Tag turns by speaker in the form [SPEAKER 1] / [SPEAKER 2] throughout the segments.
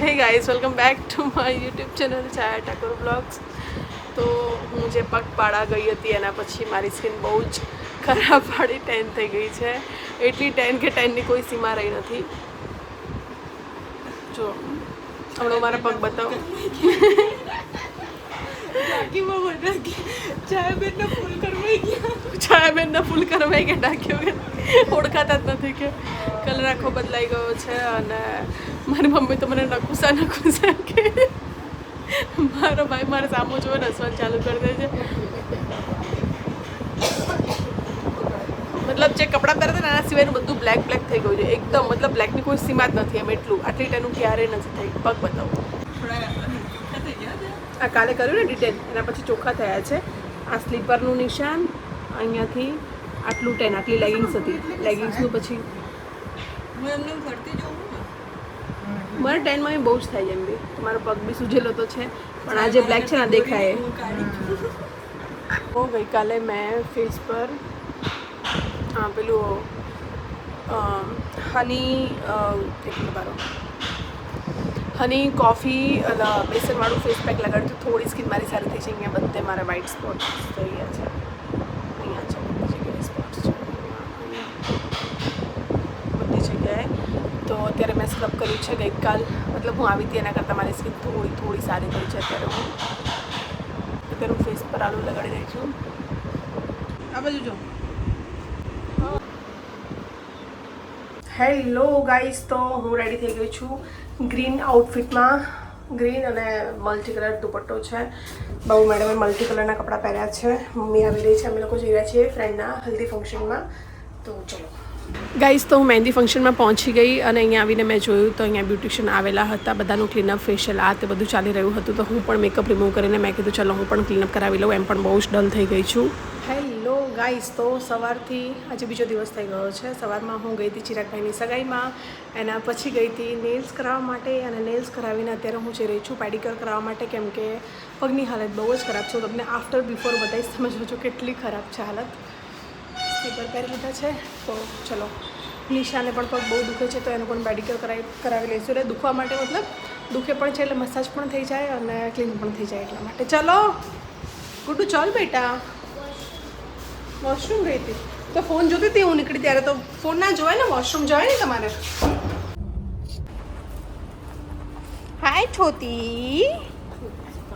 [SPEAKER 1] Hey guys welcome back to my YouTube channel Chhaya Thakor blogs. તો હું જે પગપાળા ગઈ હતી એના પછી મારી સ્કિન બહુ જ ખરાબ વાળી ટેન થઈ ગઈ છે. એટલી ટેન કે ટેનની કોઈ સીમા રહી નથી. જો હમણાં મારા પગ બતાવો. છાયાબેનના ફૂલ કરવાઈ ગયા ડાક્યો ઓળખાતા જ નથી કે કલર આખો બદલાઈ ગયો છે. અને મારી મમ્મી તો મને નકુસા કે મારો ભાઈ મારે સામો જોવે ને હસવાનું ચાલુ કરી દે છે. મતલબ જે કપડાં પહેરે છે ને એના સિવાયનું બધું બ્લેક થઈ ગયું છે એકદમ. મતલબ બ્લેકની કોઈ સીમા જ નથી. એમ એટલું આટલી ટેનું ક્યારેય નથી થઈ. પગ બતાવો. આ કાલે કર્યું ને ડિટેલ એના પછી ચોખ્ખા થયા છે. આ સ્લીપરનું નિશાન અહીંયાથી આટલું ટેન આટલી લેગિંગ્સ હતી. લેગિંગ્સનું પછી મારા ટેનમાં બહુ જ થાય એમ બી. મારો પગ બી સૂજેલો તો છે પણ આ જે બ્લેક છે ને દેખાય. તો ગઈકાલે મેં ફેસ પર પેલું હની કોફી બેસનવાળું ફેસ પેક લગાડ્યું. થોડી સ્કિન મારી સારી થઈ છે. અહીંયા બધે મારા વ્હાઇટ સ્પોટ્સ થઈ ગયા છે. અહીંયા છે બધી જગ્યાએ સ્પોટ્સ છે બધી જગ્યાએ. તો અત્યારે મેં સ્ક્રબ કર્યું છે ગઈકાલ. મતલબ હું આવી હતી એના કરતાં મારી સ્કિન થોડી સારી થઈ છે. અત્યારે હું ફેસ પર આલુ લગાડી રહી છું. આ બાજુ જો. હેલો ગાઈસ, તો હું રેડી થઈ ગઈ છું ગ્રીન આઉટફિટમાં. ગ્રીન અને મલ્ટી કલર દુપટ્ટો છે. બહુ મેડમે મલ્ટી કલરના કપડાં પહેર્યા છે. મમ્મી આવી રહી છે. અમે લોકો જઈ રહ્યા છીએ ફ્રેન્ડના હલ્દી ફંક્શનમાં. તો ચલો ગાઈસ, તો હું મહેંદી ફંક્શનમાં પહોંચી ગઈ અને અહીંયા આવીને મેં જોયું તો અહીંયા બ્યુટિશિયન આવેલા હતા. બધાનું ક્લીનઅપ ફેશિયલ આ તે બધું ચાલી રહ્યું હતું. તો હું પણ મેકઅપ રિમૂવ કરીને મેં કીધું ચલો હું પણ ક્લીનઅપ કરાવી લઉં. એમ પણ બહુ જ ડલ થઈ ગઈ છું. હેલો ગાઈસ, તો સવારથી આજે બીજો દિવસ થઈ ગયો છે. સવારમાં હું ગઈ હતી ચિરાગભાઈની સગાઈમાં. એના પછી ગઈ હતી નેલ્સ કરાવવા માટે. અને નેલ્સ કરાવીને અત્યારે હું જઈ રહી છું પેડિક્યોર કરાવવા માટે. કેમ કે પગની હાલત બહુ જ ખરાબ છે. હું તમને આફ્ટર બિફોર બતાવીશ. તમે જોજો કેટલી ખરાબ છે હાલત. સ્લીપર પહેરી લીધા છે. તો ચલો, નિશાને પણ પગ બહુ દુખે છે તો એનું પણ પેડિક્યોર કરાવી લઈશું. એટલે દુખવા માટે મતલબ દુખે પણ છે એટલે મસાજ પણ થઈ જાય અને ક્લીન પણ થઈ જાય એટલા માટે. ચલો ગુડ્ડુ ચાલ બેટા. વોશરૂમ ગઈ હતી તો ફોન જોતી હતી હું નીકળી ત્યારે. તો ફોન ના જોવાય ને, વોશરૂમ જવાય ને તમારે. હાય છોતી.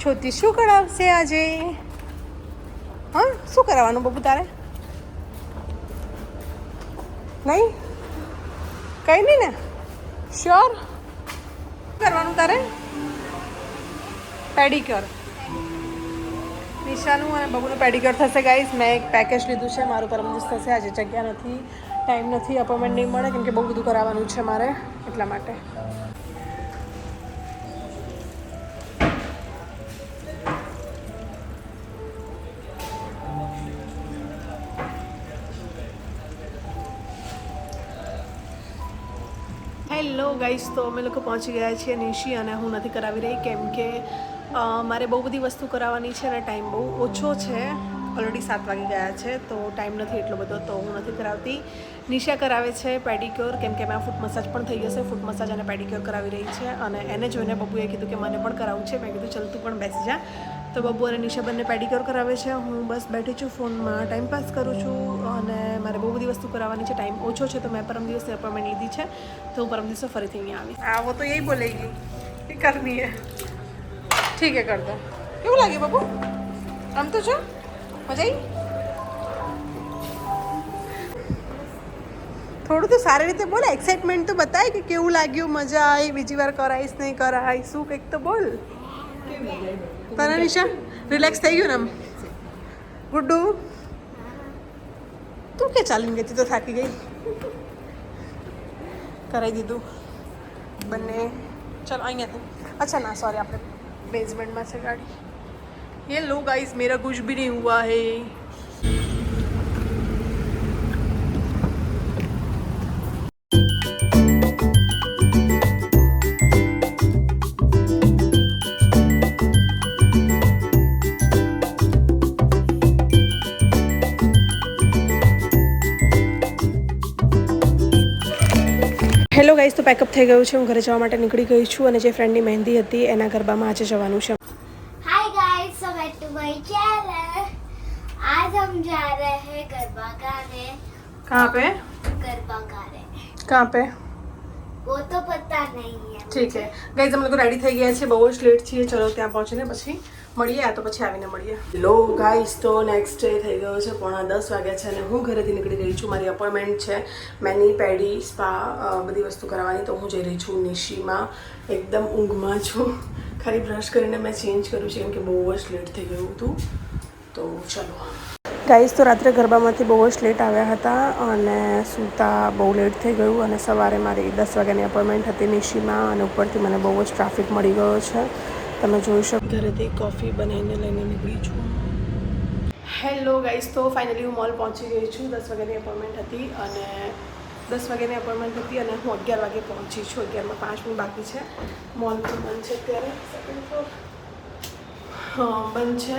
[SPEAKER 1] છોતી શું કરાવશે આજે? હા, શું કરાવવાનું બબુ તારે? નહીં કંઈ નહીં ને? શ્યોર કરવાનું તારે? પેડિક્યોર. નિશાનું અને બબુનું પેડિક્યોર થશે ગાઈઝ. મેં એક પેકેજ લીધું છે. મારું પરમ દિવસ થશે. આજે જગ્યા નથી, ટાઈમ નથી, અપોઇન્ટમેન્ટ નહીં મળે કેમ કે બહુ બધું કરાવવાનું છે મારે એટલા માટે. હેલો ગાઈસ, તો અમે લોકો પહોંચી ગયા છીએ નિશી અને હું નથી કરાવી રહી કેમ કે મારે બહુ બધી વસ્તુ કરાવવાની છે અને ટાઈમ બહુ ઓછો છે. ઓલરેડી 7 વાગી ગયા છે તો ટાઈમ નથી એટલો બધો. તો હું નથી કરાવતી. નિશા કરાવે છે પેડિક્યોર કેમ કે એમાં ફૂટ મસાજ પણ થઈ જશે. ફૂટ મસાજ અને પેડિક્યોર કરાવી રહી છે અને એને જોઈને બબુએ કીધું કે મને પણ કરાવવું છે. મેં કીધું ચાલ તું પણ બેસી જા. તો બબુ અને નિશા બંને પેડિક્યોર કરાવે છે. હું બસ બેઠી છું, ફોનમાં ટાઈમ પાસ કરું છું અને મારે બહુ બધી વસ્તુ કરાવવાની છે. ટાઈમ ઓછો છે તો મેં પરમ દિવસે અપોઇન્ટમેન્ટ લીધી છે. તો હું પરમ દિવસે ફરીથી અહીંયા આવીશ. આવો તો યही બોલેગી कि करनी है. ठीक है कर दो. કેવું લાગે બબુ? આમ તો છો મજા આવી? થોડું તો સારી રીતે બોલ. એક્સાઇટમેન્ટ તો બતાય કે કેવું લાગ્યું, મજા આવી, બીજી વાર કરાવીશ નહીં કરાવીશ, શું કંઈક તો બોલ. તને નિશા રિલેક્સ થઈ ગયું ને? આમ ગુડ્ડુ તું કે ચાલીને ગઈ તો થાકી ગઈ? કરાવી દીધું બંને. ચલો અહીંયાથી. अच्छा ना सॉरी, આપણે बेसमेंट से गाड़ी. ये लो गाइस, मेरा कुछ भी नहीं हुआ है. હેલો ગાઈસ, તો પેકઅપ થઈ ગયું છે, હું ઘરે જવા માટે નીકળી ગઈ છું અને જે ફ્રેન્ડની મહેંદી હતી એના ગરબામાં આજે જવાનું છે.
[SPEAKER 2] Hi guys, welcome to my channel. आज हम जा रहे हैं गरबा गाने.
[SPEAKER 1] कहाँ पे?
[SPEAKER 2] गरबा गाने.
[SPEAKER 1] कहाँ पे?
[SPEAKER 2] वो तो पता नहीं है.
[SPEAKER 1] ઠીક છે ગાઈઝ, અમે લોકો રેડી થઈ ગયા છે, બહુ જ લેટ છીએ. ચલો ત્યાં પહોંચીને પછી મળીએ, આ તો પછી આવીને મળીએ. લો ગાઈઝ, તો નેક્સ્ટ ડે થઈ ગયો છે, 9:30 વાગ્યા છે અને હું ઘરેથી નીકળી રહી છું. મારી અપોઇન્ટમેન્ટ છે મેની પેડી સ્પા બધી વસ્તુ કરાવવાની, તો હું જઈ રહી છું નિશીમાં. એકદમ ઊંઘમાં છું, ખાલી બ્રશ કરીને મેં ચેન્જ કર્યું છે કેમ કે બહુ જ લેટ થઈ ગયું હતું. તો ચલો ગાઈઝ, તો રાત્રે ગરબામાંથી બહુ જ લેટ આવ્યા હતા અને સૂતા બહુ લેટ થઈ ગયું અને સવારે મારી 10 વાગ્યાની અપોઇન્ટમેન્ટ હતી નિશીમાં અને ઉપરથી મને બહુ જ ટ્રાફિક મળી ગયો છે. તમે જોઈ શકો, ઘરેથી કોફી બનાવીને લઈને નીકળી છું. હેલો ગાઈઝ, તો ફાઇનલી હું મોલ પહોંચી ગઈ છું. 10 વાગ્યાની અપોઇન્ટમેન્ટ હતી અને 10 વાગ્યાની અપોઇન્ટમેન્ટ હતી અને હું 11 વાગે પહોંચી છું. 11 માં 5 મિનિટ બાકી છે. મોલ પણ બંધ છે અત્યારે. સેકન્ડ ફ્લોર હા બંધ છે,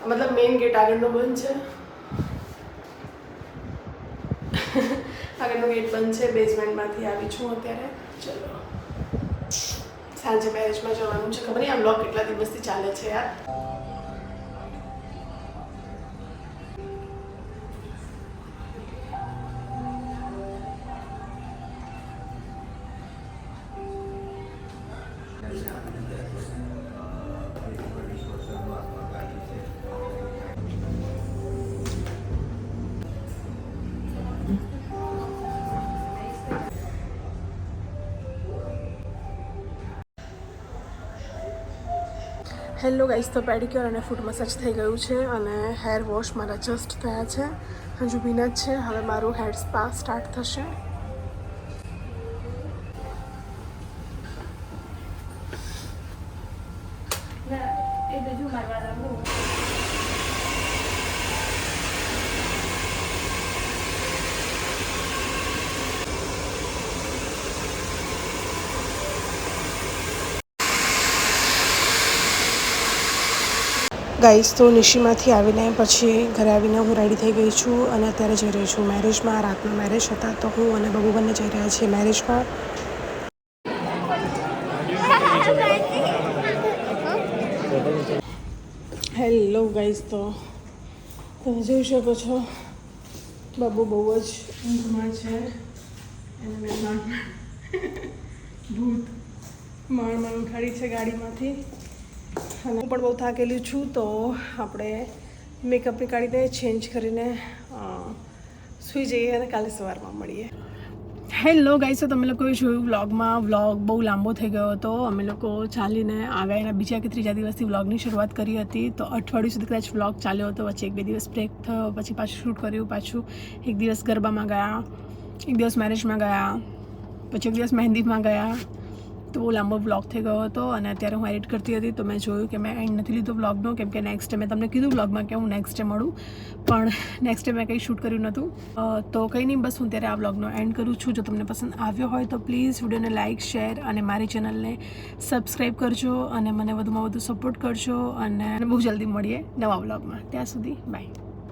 [SPEAKER 1] મતલબ મેઇન ગેટ આગળનો બંધ છે. આગળનો ગેટ બંધ છે. બેઝમેન્ટમાંથી આવી છું અત્યારે. ચલો સાંજે મેરેજમાં જવાનું છે. ખબર નહીં આ બ્લોગ કેટલા દિવસથી ચાલે છે યાર. હેલો ગાઈઝ, તો પેડિક્યોર અને ફૂટ મસાજ થઈ ગયું છે અને હેર વોશ મારા જસ્ટ થયા છે. હજુ ભીના જ છે. હવે મારું હેર સ્પા સ્ટાર્ટ થશે. ગાઈઝ, તો નિશીમાંથી આવીને પછી ઘરે આવીને હું રેડી થઈ ગઈ છું અને અત્યારે જઈ રહી છું મેરેજમાં. રાતના મેરેજ હતા તો હું અને બબુ બંને જઈ રહ્યા છીએ મેરેજમાં. હેલો ગાઈઝ, તો તમે જોઈ શકો છો બાબુ બહુ જ ઊંઘમાં છે અને મેં ભૂત માણ ઉઠાડી છે ગાડીમાંથી અને હું પણ બહુ થાકેલી છું. તો આપણે મેકઅપ કાઢીને ચેન્જ કરીને સૂઈ જઈએ અને કાલે સવારમાં મળીએ. હેલો ગાઈસ, તો તમે લોકોએ જોયું વ્લોગમાં, વ્લોગ બહુ લાંબો થઈ ગયો હતો. અમે લોકો ચાલીને આવ્યા એના બીજા કે ત્રીજા દિવસથી વ્લોગની શરૂઆત કરી હતી. તો અઠવાડિયું સુધી કદાચ વ્લોગ ચાલ્યો હતો. વચ્ચે 1-2 દિવસ બ્રેક થયો, પછી પાછું શૂટ કર્યું, પાછું એક દિવસ ગરબામાં ગયા, એક દિવસ મેરેજમાં ગયા, પછી એક દિવસ મહેંદીમાં ગયા. તો બહુ લાંબો વ્લોગ થઈ ગયો હતો અને અત્યારે હું એડિટ કરતી હતી તો મેં જોયું કે મેં એન્ડ નથી લીધો વ્લોગનો, કેમ કે નેક્સ્ટ ડે મેં તમને કીધું વ્લોગમાં કે હું નેક્સ્ટ ડે મળું, પણ નેક્સ્ટ ડે મેં કંઈ શૂટ કર્યું નહોતું. તો કંઈ નહીં, બસ હું ત્યારે આ વ્લોગનો એન્ડ કરું છું. જો તમને પસંદ આવ્યો હોય તો પ્લીઝ વિડીયોને લાઇક, શેર અને મારી ચેનલને સબસ્ક્રાઈબ કરજો અને મને વધુમાં વધુ સપોર્ટ કરજો અને બહુ જલ્દી મળીએ નવા વ્લોગમાં. ત્યાં સુધી બાય.